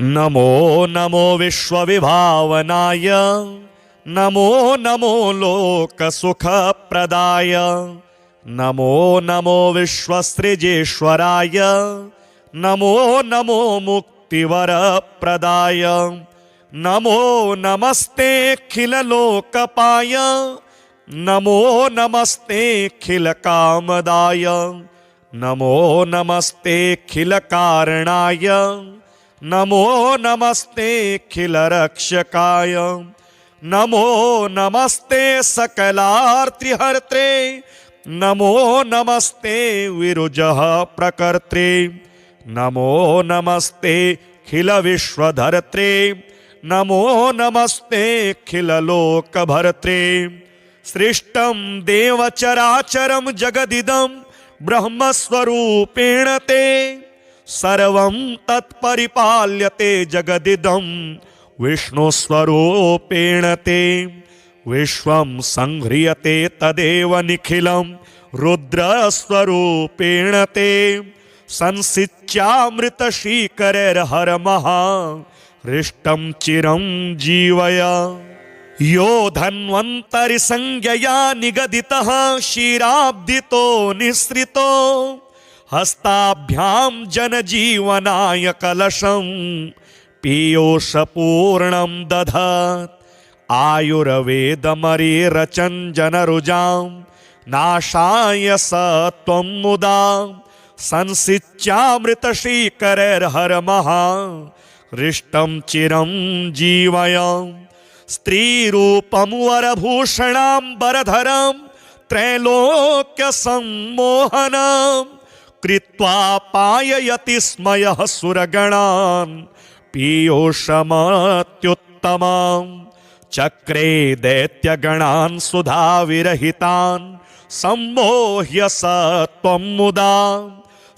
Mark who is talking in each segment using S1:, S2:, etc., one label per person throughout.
S1: नमो नमो विश्वविभावनाय, नमो नमो लोकसुखप्रदाय, नमो नमो विश्वसृजेश्वराय, नमो नमो मुक्तिवरप्रदाय, नमो नमस्तेऽखिललोकपाय, नमो नमस्तेऽखिलकामदाय, नमो नमस्तेऽखिलकारणाय, नमो नमस्तेऽखिलरक्षकाय, नमो नमस्ते सकलार्तिहर्त्रे, नमो नमस्ते विरुजः प्रकर्त्रे, नमो नमस्ते खिलविश्वधर्त्रे, नमो नमस्ते खिललोकभर्त्रे। सृष्टं देवचराचरं जगदिदं ब्रह्मस्वरूपेण ते, सर्वं तत्परिपाल्यते जगदिदं विष्णुस्वरूपेण ते। विश्वं संह्रियते तदेव निखिलं रुद्रस्वरूपेण ते। संसिच्यामृतशीकरैर्हरमः हृष्टं चिरं जीवय। यो धन्वन्तरिसंज्ञया निगदितः क्षीराब्धितो निःसृतो, हस्ताभ्यां जनजीवनाय कलशं पीयूषपूर्णं दधात्। आयुर्वेदमरीरचन् जनरुजां नाशाय स त्वं मुदा। संसिच्यामृतशीकरैर्हरमः हृष्टं चिरं जीवय। स्त्रीरूपं वरभूषणाम्बरधरं त्रैलोक्यसम्मोहनं कृत्वा पाययति स्मयः सुरगणान् पीयूषमत्युत्तमं। चक्रे दैत्यगणान् सुधाविरहितान् सम्मोह्य स त्वं मुदा।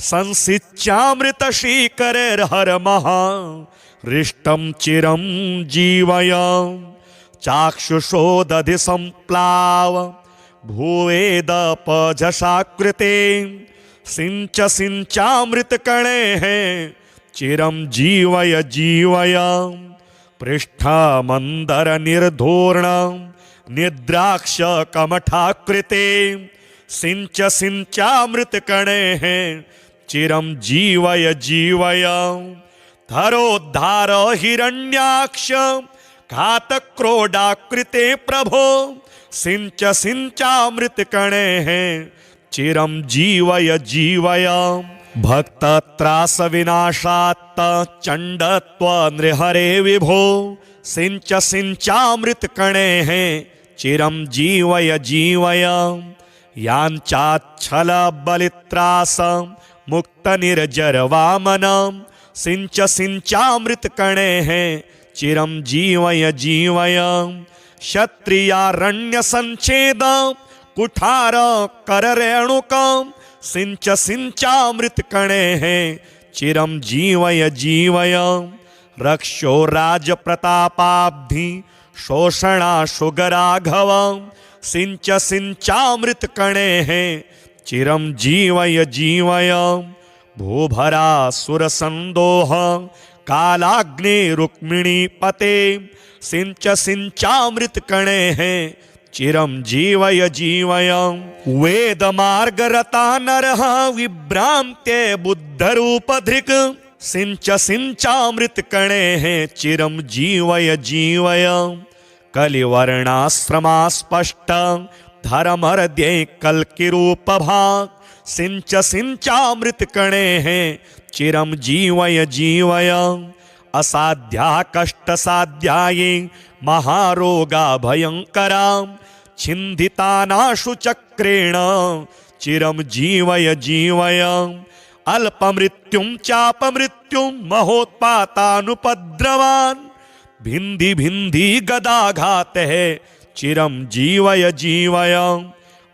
S1: संसिच्यामृतशीकरैर्हरमः हृष्टं चिरं जीवय। चाक्षुषो दधि सम्प्लाव भूवेदपझषाकृते, सिंच सिंचामृतकणैः चिरं जीवय जीवय। पृष्ठमन्दरनिर्धूर्णं निद्राक्षकमठाकृते, सिंच सिंचामृतकणैः चिरं जीवय जीवय। धरोद्धार हिरण्याक्ष घातक्रोडाकृते प्रभो, सिंच सिंचामृतकणैः चिरं जीवय जीवय। भक्तत्रासविनाशात्त चण्डत्व नृहरे विभो, सिंच सिंचामृतकणैः चिरं जीवय जीवय। याञ्चाच्छलबलित्रास मुक्तनिर्जरवामनं, सिंच सिंचामृतकणैः चिरं जीवय जीवय। क्षत्रियारण्यसञ्छेद कुठार कररेणुकं, सिंच सिंचामृतकणैः चिरं जीवय जीवय। रक्षो राजप्रतापाब्धि शोषणाशुगराघवं, सिंच सिंचामृतकणैः चिरं जीवय जीवय। भूभरासुरसन्दोह कालाग्निरुक्मिणीपते, सिंच सिंचामृतकणैः चिरं जीवय जीवय। वेदमार्गरता नरः विभ्रान्ते बुद्धरूपधृक्, सिंच सिंचामृतकणैः चिरं जीवय जीवय। कलिवर्णाश्रमास्पष्ट धर्महृद्ये कल्किरूपभाक्, सिंच सिंचामृतकणैः चिरं जीवय जीवय। असाध्या कष्टसाध्याये महारोगा भयङ्करां, छिन्दितानाशु चक्रेण चिरं जीवय जीवय। अल्पमृत्युं चापमृत्युं महोत्पातानुपद्रवान्, भिन्धि भिन्धि गदाघातः चिरं जीवय जीवय।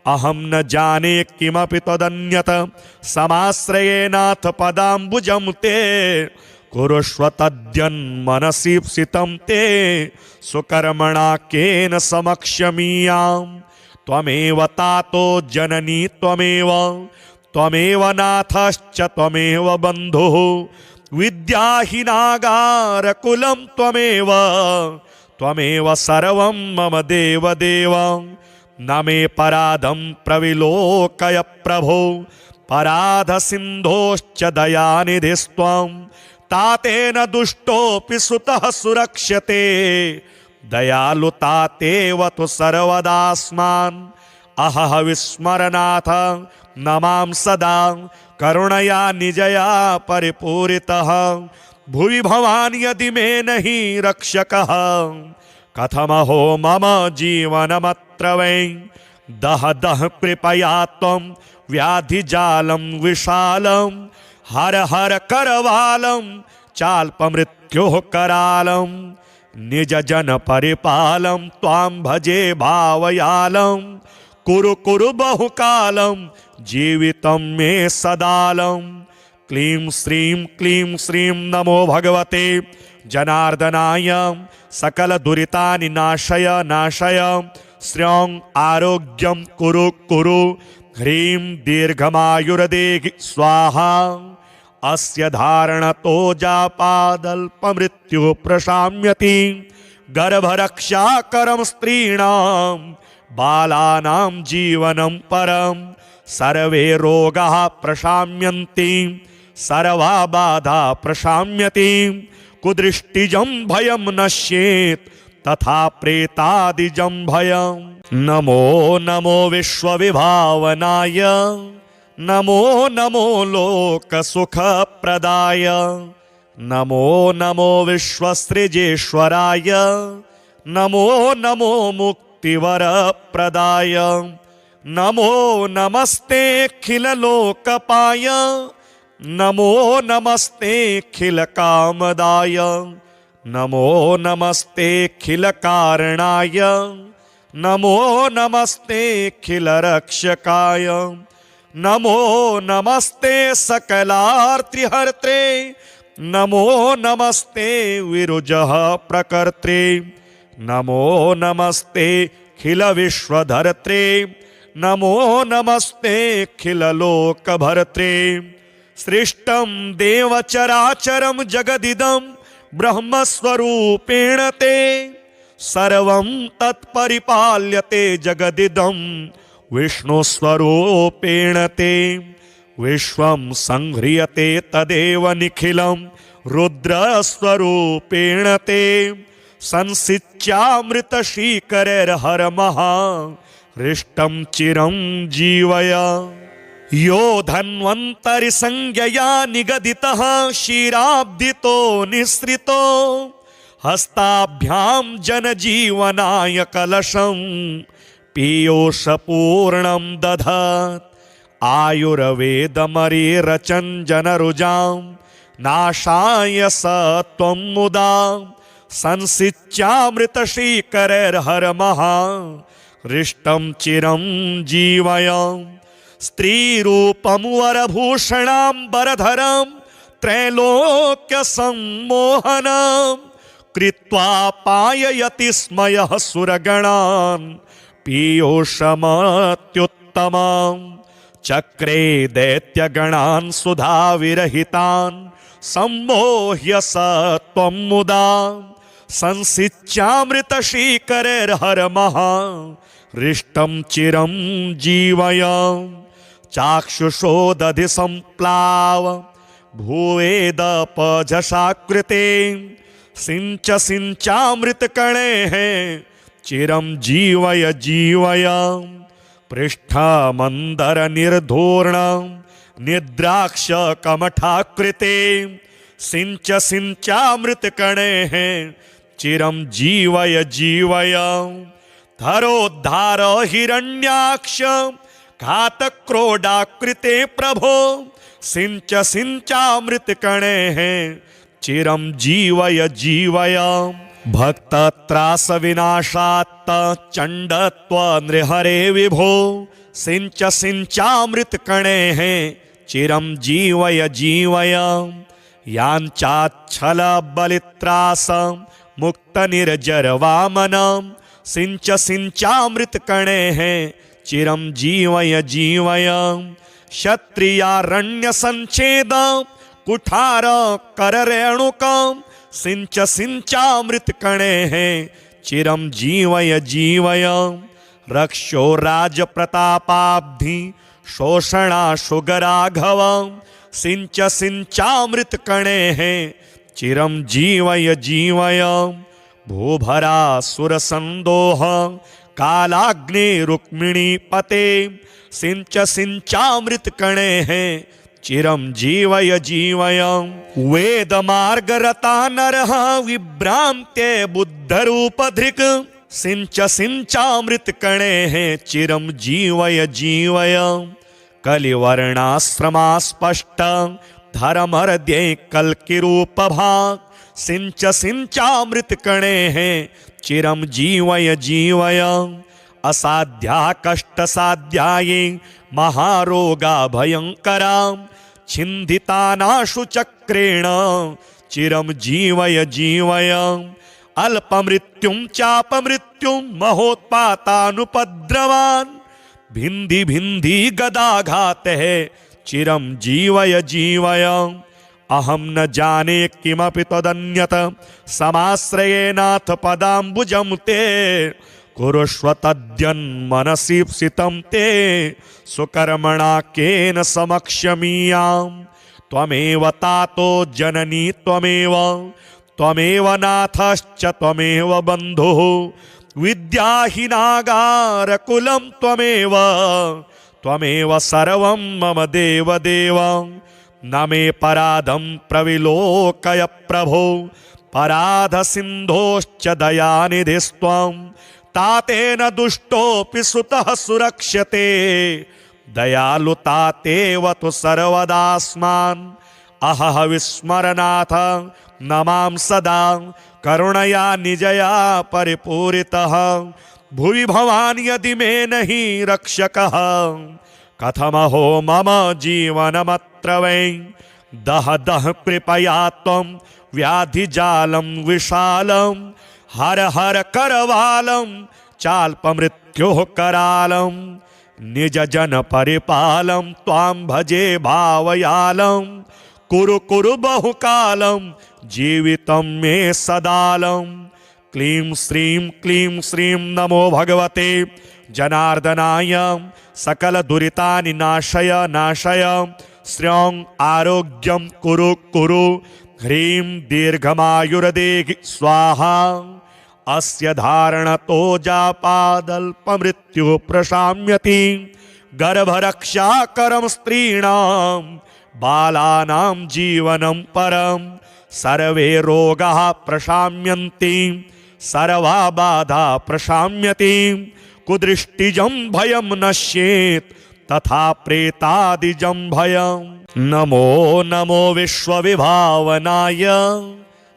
S1: अहं न जाने किमपि त्वदन्यत् समाश्रयेनाथ पदाम्बुजं ते, कुरुष्व तद्यन्मनसीप्सितं ते सुकर्मणा केन समक्षमीयां। त्वमेव तातो जननी त्वमेव, त्वमेव नाथश्च त्वमेव बन्धुः, विद्याहीनागारकुलं त्वमेव त्वमेव सर्वं मम देवदेव न मे पराधं प्रविलोकय प्रभो पराधसिन्धोश्च दयानिधिस्त्वं तातेन दुष्टोऽपि सुतः सुरक्ष्यते दयालुतातेव तु सर्वदास्मान् अहह विस्मरनाथ नमां सदा करुणया निजया परिपूरितः भुवि भवान् यदि मे नहीं रक्षकः कथमहो मम जीवनमत्र वै दह दह कृपया त्वं व्याधिजालं विशालं हर हर करवालं चाल्पमृत्योः करालं निज जन परिपालं त्वां भजे भावयालं कुरु कुरु बहुकालं जीवितं मे सदालं क्लीं श्रीं नमो भगवते जनार्दनाय सकल दुरितानि नाशय नाशय श्रियं आरोग्यं कुरु कुरु ह्रीं दीर्घमायुर्देहि स्वाहा अस्य धारणतो जापादल्पमृत्युः प्रशाम्यति गर्भरक्षाकरं स्त्रीणां बालानां जीवनं परं सर्वे रोगाः प्रशाम्यन्ति सर्वा बाधा प्रशाम्यति कुदृष्टिजं भयं नश्येत् तथा प्रेतादिजं भयं नमो नमो विश्वविभावनाय नमो नमो लोकसुखप्रदाय नमो नमो विश्वसृजेश्वराय नमो नमो मुक्तिवरप्रदाय नमो नमस्तेऽखिललोकपाय नमो नमस्तेऽखिलकामदाय नमो नमस्तेऽखिलकारणाय नमो नमस्तेऽखिलरक्षकाय नमो नमस्ते सकलार्तिहर्त्रे नमो नमस्ते विरुजः प्रकर्त्रे नमो नमस्ते खिल विश्वधर्त्रे नमो नमस्ते खिल लोकभर्त्रे सृष्टं देवचराचरं जगदिदं ब्रह्मस्वरूपेण ते सर्वं तत्परिपाल्यते जगदिदं विष्णुस्वरूपेण ते विश्वं संह्रियते तदेव निखिलं रुद्रस्वरूपेण ते संसिच्यामृतशीकरैर्हरमः हृष्टं चिरं जीवय यो धन्वन्तरि संज्ञया निगदितः क्षीराब्धितो निःसृतो हस्ताभ्यां जनजीवनाय कलशं पीयूषपूर्णं दधत् आयुर्वेदमरीरचञ्जनरुजां नाशाय स त्वं मुदा संसिच्यामृतशीकरैर्हरमः हृष्टं चिरं जीवय स्त्रीरूपं वरभूषणाम्बरधरं त्रैलोक्यसम्मोहनं कृत्वा पाययति स्मयः सुरगणान् पीयूषमत्युत्तमं चक्रे दैत्यगणान् सुधाविरहितान् सम्मोह्य स त्वं मुदा संसिच्यामृतशीकरैर्हरमः हृष्टं चिरं जीवय चाक्षुषोदधि सम्प्लाव भूवेदपझषाकृते सिञ्चामृतकणैः चिरं जीवय जीवय पृष्ठमन्दरनिर्धूर्णं निद्राक्षकमठाकृते सिञ्चामृतकणैः चिरं जीवय जीवय धरोद्धार हिरण्याक्ष घातक्रोडाकृते प्रभो सिञ्चामृतकणैः चिरं जीवय जीवय भक्तत्रासविनाशात् चण्डत्व नृहरे विभो सिञ्चामृतकणैः चिरं जीवय जीवय याञ्चाच्छलबलित्रास मुक्तनिर्जरवामनं सिञ्चामृतकणैः चिरं जीवय जीवय क्षत्रियारण्यसञ्छेद कुठार कर रेणुकम सिंच सिंचामृत कणे हैं चिरम जीवय जीवय रक्षो राज प्रतापाब्धि शोषणाशुगराघव सिंच सिंचामृत कणे हैं चिरम जीवय जीवय भूभरा सुर संदोह कालाग्नि रुक्मिणी पते सिंच सिंचामृत कणे हैं चिरम जीवय जीवय वेद मार्ग रता नरः विभ्रांत्ये बुद्ध रूप धृक सिंच सिंचामृत कणे हैं चिरम जीवय जीवय कलिवर्णाश्रमा स्पष्ट धर्म हृदय कल्कि रूप भाग सिंच सिंचामृत कणे हैं चिरम जीवय जीवय असाध्या कष्ट साध्याये महारोगा भयंकरा छिन्दितानाशु चक्रेण चिरम जीवय जीवय अल्पमृत्युं चापमृत्युं महोत्पातानुपद्रवान् भिन्धि भिन्धि गदाघातः चिरम जीवय जीवय अहम न जाने किमपि तदन्यत समाश्रयेनाथ पदाम्बुजं ते कुरुष्व तद्यन्मनसीप्सितं ते सुकर्मणा केन समक्ष्यमीयाम् त्वमेव तातो जननी त्वमेव त्वमेव नाथश्च त्वमेव बन्धुः विद्याहीनागारकुलं त्वमेव त्वमेव सर्वं मम देवदेव न मे पराधं प्रविलोकय प्रभो पराध सिन्धोश्च दयानिधिस्त्वं तातेन दुष्टोऽपि सुतः सुरक्ष्यते दयालुतातेव तु सर्वदास्मान् अहह विस्मरनाथ नमां सदा करुणया निजया परिपूरितः भुवि भवान् यदि मे नहि रक्षकः कथमहो मम जीवनमत्र वै दह दह कृपया त्वं व्याधिजालं विशालं हर हर करवालं चाल्पमृत्योः करालं निज जन परिपालं त्वां भजे भावयालं कुरु कुरु बहुकालं जीवितं मे सदालं क्लीं श्रीं नमो भगवते जनार्दनाय सकल दुरितानि नाशय नाशय श्रियं आरोग्यं कुरु कुरु ह्रीं दीर्घमायुर्देहि स्वाहा अस्य धारणतो जापादल्पमृत्युः प्रशाम्यति गर्भरक्षाकरं स्त्रीणां बालानां जीवनं परं सर्वे रोगाः प्रशाम्यन्ति सर्वा बाधा प्रशाम्यति कुदृष्टिजं भयं नश्येत् तथा प्रेतादिजं भयं नमो नमो विश्वविभावनाय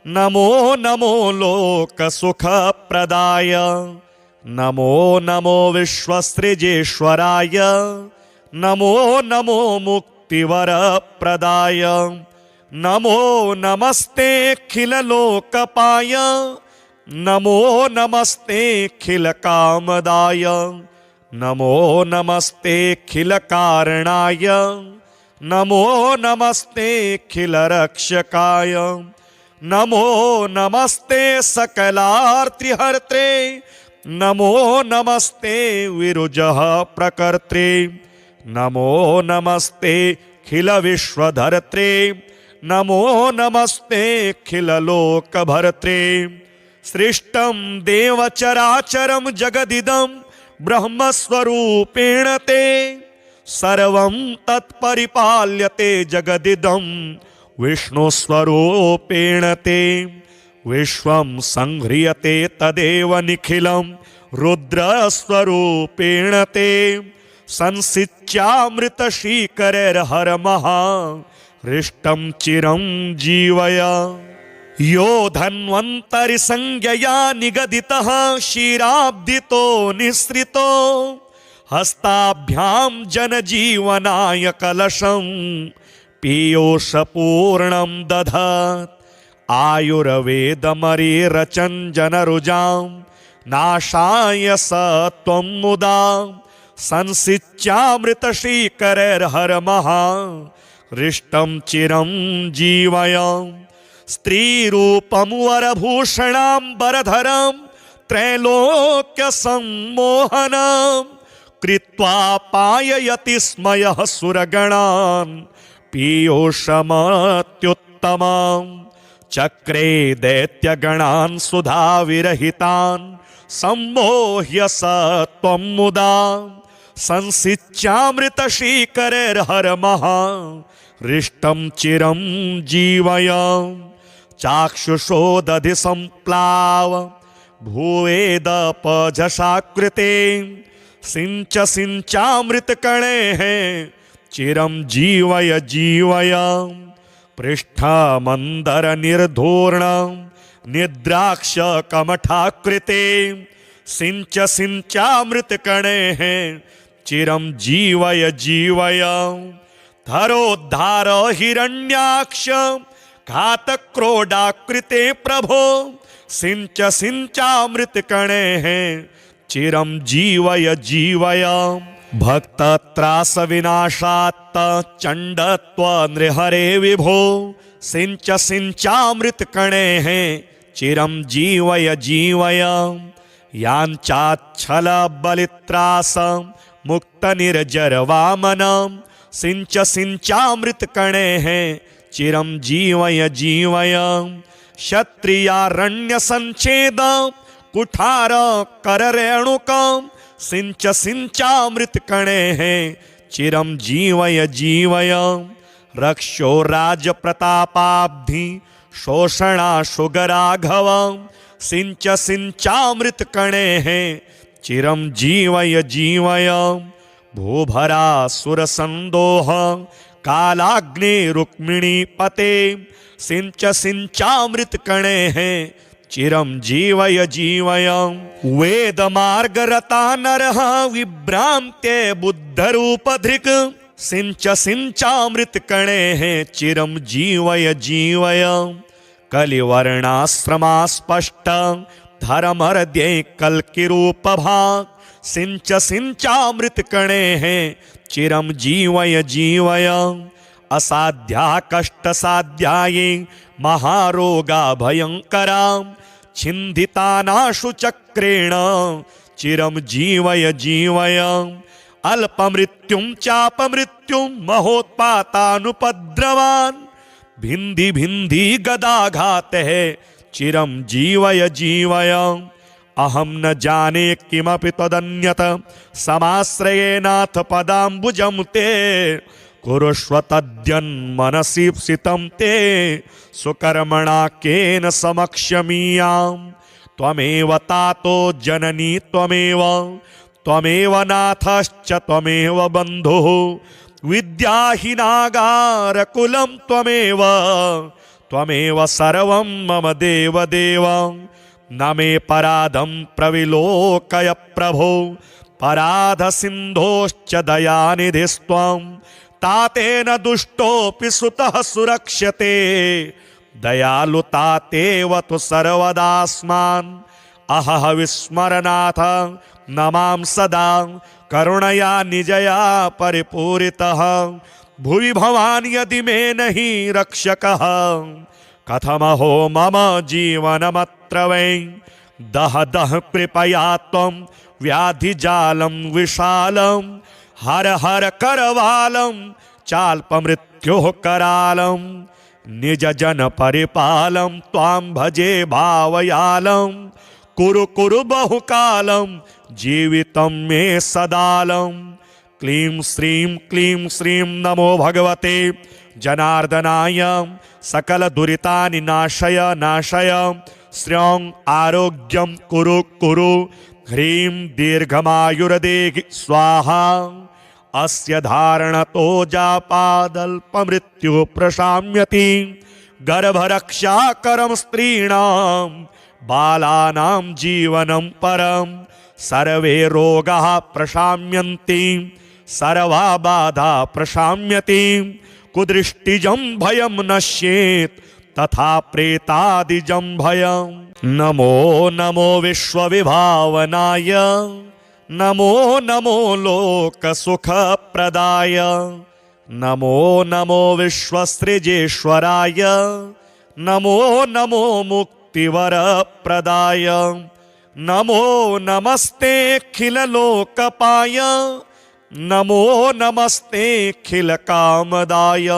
S1: नमो नमो लोकसुखप्रदाय नमो नमो विश्वसृजेश्वराय नमो नमो मुक्तिवरप्रदाय नमो नमस्तेऽखिललोकपाय नमो नमस्तेऽखिलकामदाय नमो नमस्तेऽखिलकारणाय नमो नमस्तेऽखिलरक्षकाय नमो नमस्ते सकलार्तिहर्त्रे नमो नमस्ते विरुजः प्रकर्त्रे नमो नमस्ते खिलविश्वधर्त्रे नमो नमस्ते खिललोकभर्त्रे सृष्टं देवचराचरं जगदिदं ब्रह्मस्वरूपेण ते सर्वं तत्परिपाल्यते जगदिदं विष्णुस्वरूपेण ते विश्वं संह्रियते तदेव निखिलं रुद्रस्वरूपेण ते संसिच्यामृतशीकरैर्हरमः हृष्टं चिरं जीवय यो धन्वन्तरि संज्ञया निगदितः क्षीराब्धितो निःसृतो हस्ताभ्यां जनजीवनाय कलशं पीयूषपूर्णं दधत् आयुर्वेदमरीरचञ्जनरुजां नाशाय स त्वं मुदा संसिच्यामृतशीकरैर्हरमः हृष्टं चिरं जीवय स्त्रीरूपं वरभूषणाम्बरधरं त्रैलोक्यसम्मोहनं कृत्वा पाययति स्मयः सुरगणान् पीयूषमत्युत्तमं चक्रे दैत्यगणान् सुधाविरहितान् सम्मोह्य स त्वं मुदा संसिच्यामृतशीकरैर्हरमः हृष्टं चिरं जीवय चाक्षुषोदधि सम्प्लाव भूवेदपझषाकृते सिंच सिंचामृतकणैः चिरं जीवय जीवय पृष्ठमन्दरनिर्धूर्ण निद्राक्ष कमठाकृते सिंच सिंचामृतकणैः चिरं जीवय जीवय धरोद्धार हिरण्याक्ष घातक्रोडाकृते प्रभो सिंच सिंचामृतकणैः चिरं जीवय जीवय भक्तत्रासविनाशात्त चण्डत्व नृहरे विभो सिंच सिंचामृतकणैः चिरं जीवय जीवय याञ्चाच्छलबलित्रास मुक्तनिर्जरवामनं सिंच सिंचामृतकणैः चिरं जीवय जीवय क्षत्रियारण्यसञ्छेद कुठार कररेणुकं सिंच सिंचामृतकणैः चिरं जीवय जीवय रक्षो राजप्रतापाब्धि शोषणाशुगराघवं सिंच सिंचामृतकणैः चिरं जीवय जीवय भूभरासुरसन्दोह कालाग्निरुक्मिणीपते सिंच सिंचामृतकणैः चिरं जीवय जीवय वेदमार्गरता नरः विभ्रान्ते बुद्धरूपधृक् सिंच सिंचामृतकणैः चिरं जीवय जीवय कलिवर्णाश्रमास्पष्ट धर्महृद्ये कल्किरूपभाक् सिंच सिंचामृतकणैः चिरं जीवय जीवय असाध्या कष्टसाध्याये महारोगा भयंकरा छिन्दितानाशु चक्रेण चिरं जीवय जीवय अल्पमृत्युं चापमृत्युं महोत्पातानुपद्रवान् भिन्धि भिन्धि गदाघातः चिरं जीवय जीवय अहं न जाने किमपि तदन्यत समाश्रयेनाथ पदाम्बुजं ते कुरुष्व तद्यन्मनसीप्सितं ते सुकर्मणा केन समक्षमीयां त्वमेव तातो जननी त्वमेव नाथश्च त्वमेव बन्धुः विद्याहीनागारकुलं त्वमेव सर्वं मम देवदेव न मे पराधं प्रविलोकय प्रभो पराधसिन्धोश्च दयानिधिस्त्वं तातेन दुष्टोऽपि सुतः सुरक्ष्यते दयालुतातेव तु सर्वदास्मान् अहह विस्मरनाथ नमां सदा करुणया निजया परिपूरितः भुवि भवान् यदि मे नहि रक्षकः कथमहो मम जीवनमत्र वै दह दह कृपया त्वं व्याधिजालं विशालं हर हर करवालं चाल्पमृत्योः करालं निज जन परिपालं त्वां भजे भावयालं कुरु कुरु बहुकालं जीवितं मे सदालं क्लीं श्रीं नमो भगवते जनार्दनाय सकल दुरितानि नाशय श्रियं आरोग्यं कुरु कुरु ह्रीं दीर्घमायुर्देहि स्वाहा अस्य धारणतो जापादल्पमृत्युः प्रशाम्यति गर्भरक्षाकरं स्त्रीणां बालानां जीवनं परं सर्वे रोगाः प्रशाम्यन्ति सर्वा बाधा प्रशाम्यति कुदृष्टिजं भयं नश्येत् तथा प्रेतादिजं भयं नमो नमो विश्वविभावनाय नमो नमो लोकसुखप्रदाय नमो नमो विश्वसृजेश्वराय नमो नमो मुक्तिवरप्रदाय नमो नमस्ते खिललोकपाय नमो नमस्ते खिलकामदाय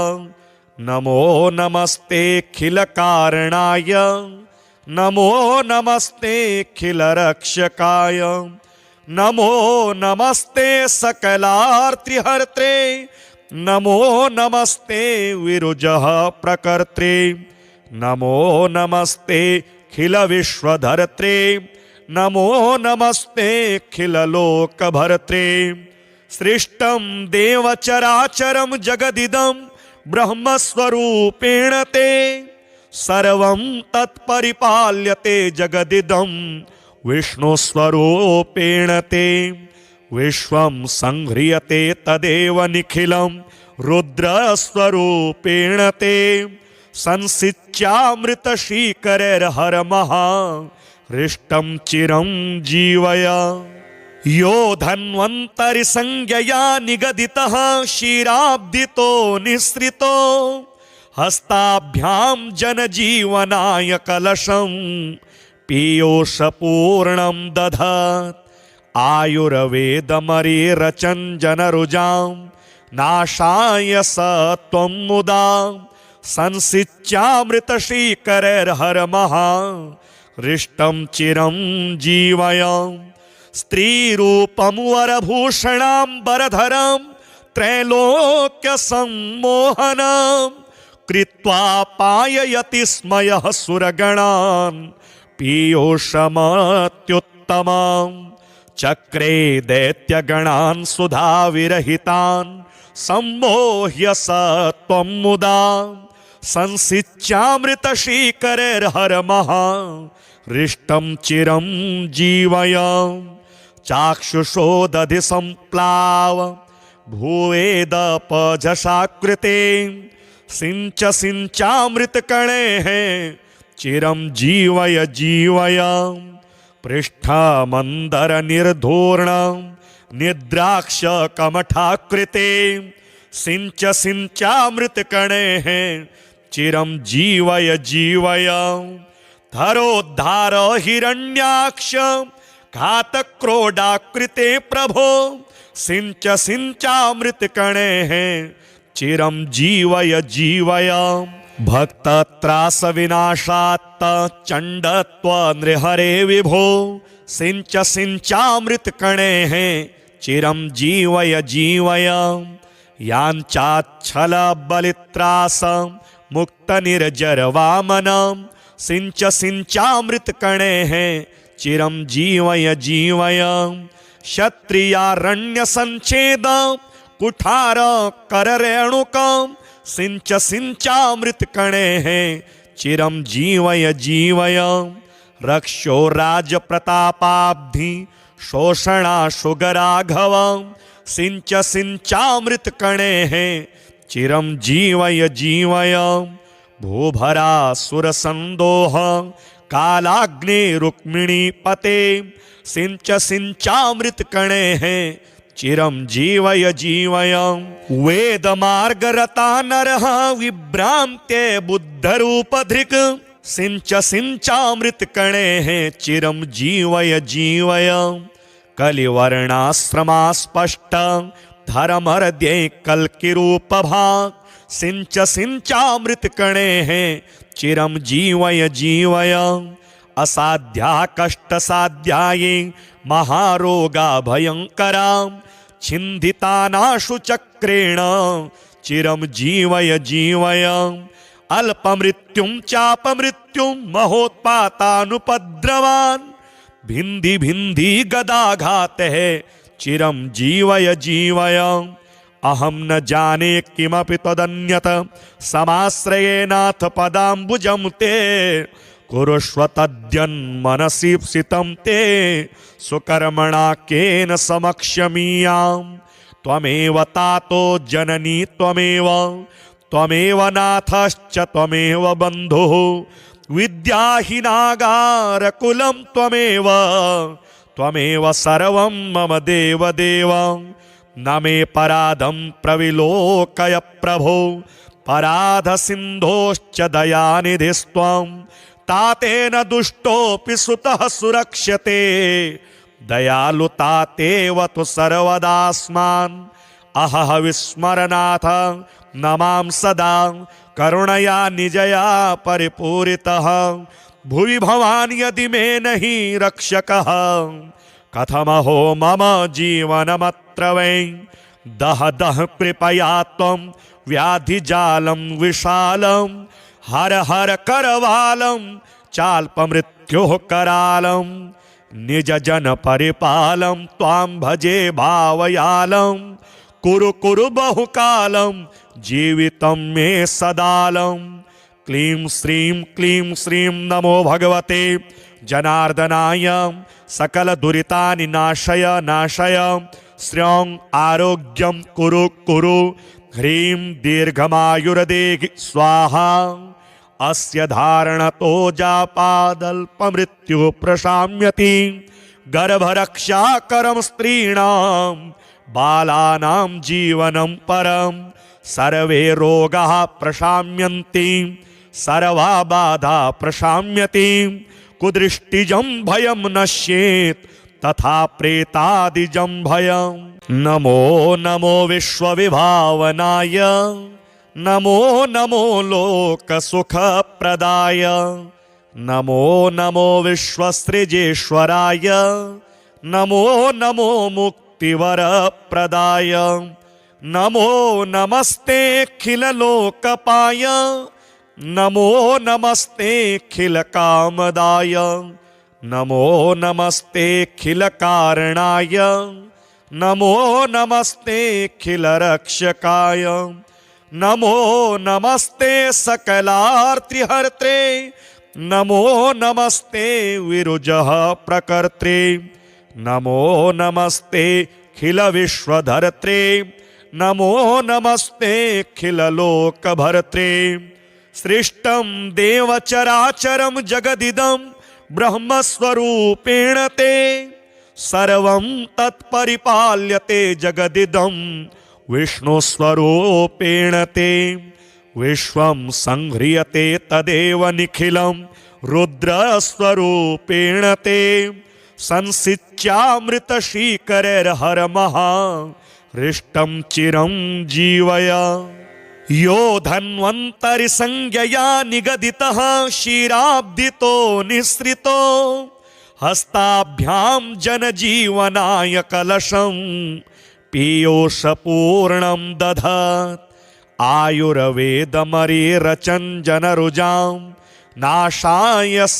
S1: नमो नमस्ते खिलकारणाय नमो नमस्ते खिलरक्षकाय नमो नमस्ते सकलार्तिहर्त्रे नमो नमस्ते विरुजः प्रकर्त्रे नमो नमस्ते खिल विश्वधर्त्रे नमो नमस्ते खिल लोकभर्त्रे सृष्टं देवचराचरं जगदिदं ब्रह्मस्वरूपेण ते सर्वं तत्परिपाल्यते जगदिदं विष्णुस्वरूपेण ते विश्वं संह्रियते तदेव निखिलं रुद्रस्वरूपेण ते संसिच्यामृतशीकरैर्हरमः हृष्टं चिरं जीवय यो धन्वन्तरिसंज्ञया निगदितः क्षीराब्धितो निःसृतो हस्ताभ्यां जनजीवनाय कलशं पीयूषपूर्णं दधत् आयुर्वेदमरीरचञ्जनरुजां नाशाय स त्वं मुदा संसिच्यामृतशीकरैर्हरमः हृष्टं चिरं जीवय स्त्रीरूपं वरभूषणाम्बरधरं त्रैलोक्यसम्मोहनं कृत्वा पाययति स्मयः सुरगणान् पीयूषमत्युत्तमं चक्रे दैत्यगणान् सुधाविरहितान् सम्मोह्य स त्वं मुदा संसिच्यामृतशीकरैर्हरमः हृष्टं चिरं जीवय चाक्षुषो दधि सम्प्लाव भूवेदपझषाकृते सिंच सिंचामृतकणैः चिरं जीवय जीवय पृष्ठमन्दरनिर्धूर्णं निद्राक्षकमठाकृते सिंच सिंचामृतकणैः चिरं जीवय जीवय धरोद्धार हिरण्याक्ष घातक्रोडाकृते प्रभो सिंच सिंचामृतकणैः चिरं जीवय जीवय भक्तत्रासविनाशात्त चण्डत्व नृहरे विभो सिंच सिंचामृतकणैः चिरं जीवय जीवय याञ्चाच्छलबलित्रास मुक्तनिर्जरवामनं सिंच सिंचामृतकणैः चिरं जीवय जीवय क्षत्रियारण्यसञ्छेद कुठार कररेणुकं सिंच सिंचामृतकणैः चिरं जीवय जीवय रक्षो राजप्रतापाब्धि शोषणाशुगराघवं सिंच सिंचामृतकणैः चिरं जीवय जीवय भूभरासुरसन्दोह कालाग्निरुक्मिणीपते सिंच सिंचामृतकणैः चिरं जीवय जीवय वेदमार्गरता नरः विभ्रान्ते बुद्धरूपधृक् सिंच सिंचामृतकणैः चिरं जीवय जीवय कलिवर्णाश्रमास्पष्ट धर्महृद्ये कल्किरूपभाक् सिंच सिंचामृतकणैः चिरं जीवय जीवय असाध्या कष्टसाध्याये महारोगा भयंकरा छिन्दितानाशु चक्रेण चिरं जीवय जीवय अल्पमृत्युं चापमृत्युं महोत्पातानुपद्रवान् भिन्धि भिन्धि गदाघातः चिरं जीवय जीवय अहं न जाने किमपि तदन्यत समाश्रयेनाथ पदाम्बुजं ते कुरुष्व तद्यन्मनसीप्सितं ते सुकर्मणा केन समक्ष्यमीयां त्वमेव तातो जननी त्वमेव त्वमेव नाथश्च त्वमेव बन्धुः विद्याहीनागारकुलं त्वमेव त्वमेव सर्वं मम देवदेव न मे पराधं प्रविलोकय प्रभो पराध सिन्धोश्च दयानिधिस्त्वं तातेन दुष्टोऽपि सुतः सुरक्ष्यते दयालुतातेव तु सर्वदास्मान् अहह विस्मरनाथ नमां सदा करुणया निजया परिपूरितः भुवि भवान् यदि मे नहि रक्षकः कथमहो मम जीवनमत्र वै दह दह कृपया त्वं व्याधिजालं विशालं हर हर करवालं चाल्पमृत्योः करालं निज जन परिपालं त्वां भजे भावयालं कुरु कुरु बहुकालं जीवितं मे सदालं क्लीं श्रीं नमो भगवते जनार्दनाय सकल दुरितानि नाशय नाशय श्रियं आरोग्यं कुरु कुरु ह्रीं दीर्घमायुर्देहि स्वाहा अस्य धारणतो जापादल्पमृत्युः प्रशाम्यति गर्भरक्षाकरं स्त्रीणां बालानां जीवनं परं सर्वे रोगाः प्रशाम्यन्ति सर्वा बाधा प्रशाम्यति कुदृष्टिजं भयं नश्येत् तथा प्रेतादिजं भयं नमो नमो विश्वविभावनाय नमो नमो लोकसुखप्रदाय नमो नमो विश्वसृजेश्वराय नमो नमो मुक्तिवरप्रदाय नमो नमस्तेऽखिललोकपाय नमो नमस्तेऽखिलकामदाय नमो नमस्तेऽखिलकारणाय नमो नमस्तेऽखिलरक्षकाय नमो नमस्ते सकलार्तिहर्त्रे नमो नमस्ते विरुजः प्रकर्त्रे नमो नमस्ते खिलविश्वधर्त्रे नमो नमस्ते खिललोकभर्त्रे सृष्टं देवचराचरं जगदिदं ब्रह्मस्वरूपेण ते सर्वं तत्परिपाल्यते जगदिदं विष्णुस्वरूपेण ते विश्वं संह्रियते तदेव निखिलं रुद्रस्वरूपेण ते संसिच्यामृतशीकरैर्हरमः हृष्टं चिरं जीवय यो धन्वन्तरिसंज्ञया निगदितः क्षीराब्धितो निःसृतो हस्ताभ्यां जनजीवनाय कलशं पीयूषपूर्णं दधत् आयुर्वेदमरीरचञ्जनरुजां नाशाय स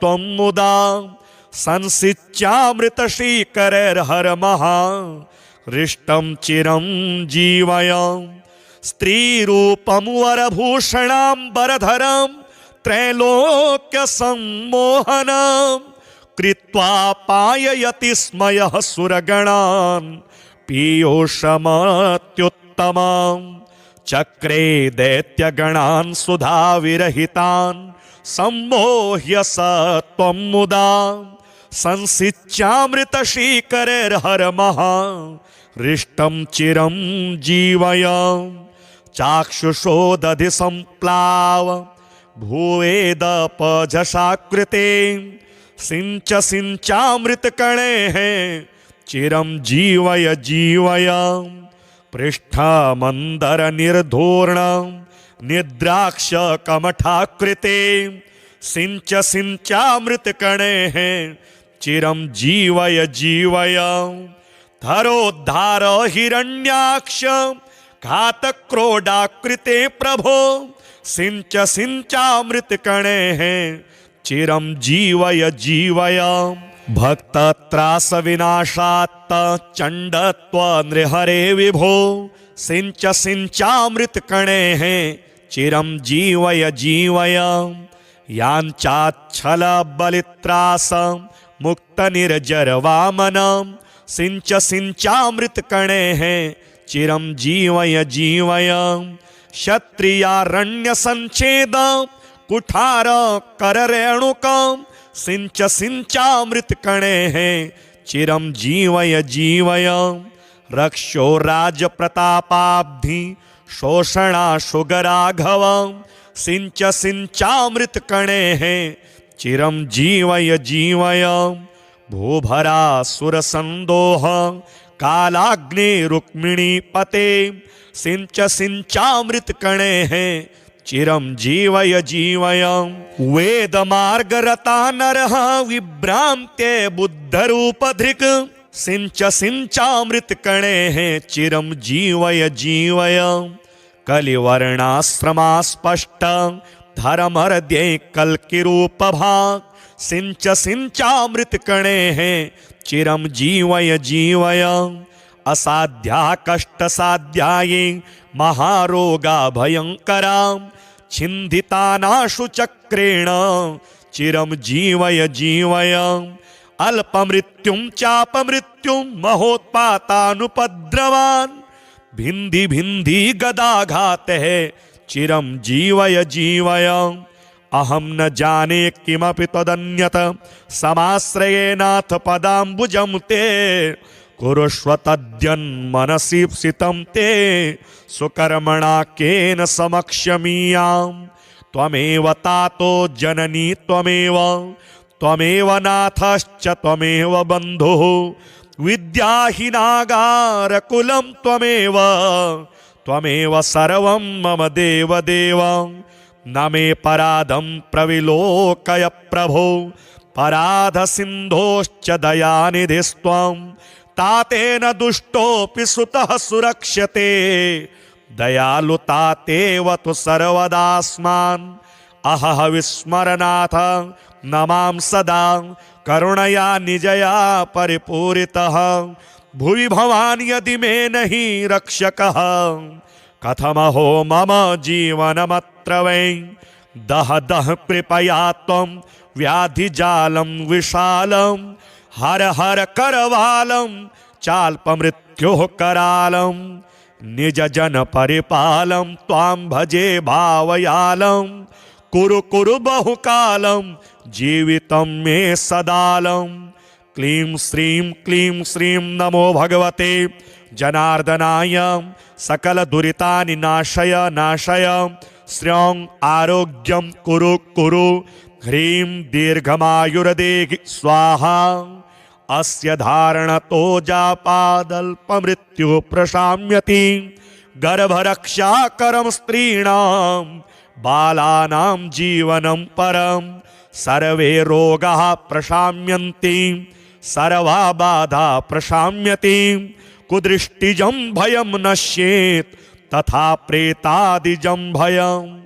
S1: त्वं मुदा संसिच्यामृतशीकरैर्हरमः हृष्टं चिरं जीवय स्त्रीरूपं वरभूषणाम्बरधरं त्रैलोक्यसम्मोहनं कृत्वा पाययति स्म यः सुरगणान् पीयूषमत्युत्तमं चक्रे दैत्यगणान् सुधाविरहितान् सम्मोह्य स त्वं मुदा संसिच्यामृतशीकरैर्हरमः हृष्टं चिरं जीवय चाक्षुषो दधि सम्प्लाव भूवेदपझषाकृते सिञ्च सिञ्चामृतकणैः चिरं जीवय जीवय पृष्ठमन्दरनिर्धूर्णं निद्राक्षकमठाकृते सिञ्च सिञ्चामृतकणैः चिरं जीवय जीवय धरोद्धार हिरण्याक्ष घातक्रोडाकृते प्रभो सिञ्च सिञ्चामृतकणैः चिरं जीवय जीवय भक्तत्रासविनाशात्त चण्डत्व नृहरे विभो सिञ्च सिञ्चामृतकणैः चिरं जीवय जीवय याञ्चाच्छलबलित्रास मुक्तनिर्जरवामनं सिञ्च सिञ्चामृतकणैः चिरं जीवय जीवय क्षत्रियारण्यसञ्छेद कुठार कररेणुकं सिञ्च सिञ्चामृतकणैः चिरं जीवय जीवय रक्षो राजप्रतापाब्धि शोषणाशुगराघव सिंच सिंचामृत कणे चिरं जीवय जीवय भूभरा सुरसंदोह कालाग्नि रुक्मिणी पते सिंच सिंचामृत कणे चिरं जीवय जीवय वेद मार्गरता नरः विभ्रांते बुद्धरूपधृक् सिंच सिंचामृत कणे चिरं जीवय जीवय कलिवर्णाश्रमास्पष्ट धर्महृदये कल्किरूपभाग सिंच सिंचामृत कणे चिरं जीवय जीवय असाध्या कष्ट साध्याये महारोगा भयंकरा छिन्दितानाशु चक्रेण चिरं जीवय जीवय अल्पमृत्युं चापमृत्युं महोत्पातानुपद्रवान् भिन्धि भिन्धि गदाघातः चिरं जीवय जीवय अहं न जाने किमपि तदन्यत समाश्रयेनाथ पदाम्बुजं ते कुरुष्व तद्यन्मनसि स्थितं ते सुकर्मणा केन समक्षमीयाम् त्वमेव तातो जननी त्वमेव त्वमेव नाथश्च त्वमेव बन्धुः विद्याहीनागारकुलं त्वमेव त्वमेव सर्वं मम देव देव न मे पराधं प्रविलोकय प्रभो पराधसिन्धोश्च दयानिधिस्त्वं तातेन दुष्टोऽपि सुतः सुरक्ष्यते दयालुतातेव तु सर्वदास्मान् अहह विस्मरनाथ न मां सदा करुणया निजया परिपूरितः भुवि भवान् यदि मे नहि रक्षकः कथमहो मम जीवनमत्र वै दह दह कृपया त्वं व्याधिजालं विशालं हर हर करवालं चाल्पमृत्योः करालं निज जन परिपालं त्वां भजे भावयालं कुरु कुरु बहुकालं जीवितं मे सदालं क्लीं श्रीं नमो भगवते जनार्दनाय सकल दुरितानि नाशय नाशय श्रियं आरोग्यं कुरु कुरु ह्रीं दीर्घमायुर्देहि स्वाहा अस्य धारणतो जापादल्पमृत्युः प्रशाम्यति गर्भरक्षाकरं स्त्रीणां बालानां जीवनं परं सर्वे रोगाः प्रशाम्यन्ति सर्वा बाधा प्रशाम्यति कुदृष्टिजं भयं नश्येत् तथा प्रेतादिजं भयम्।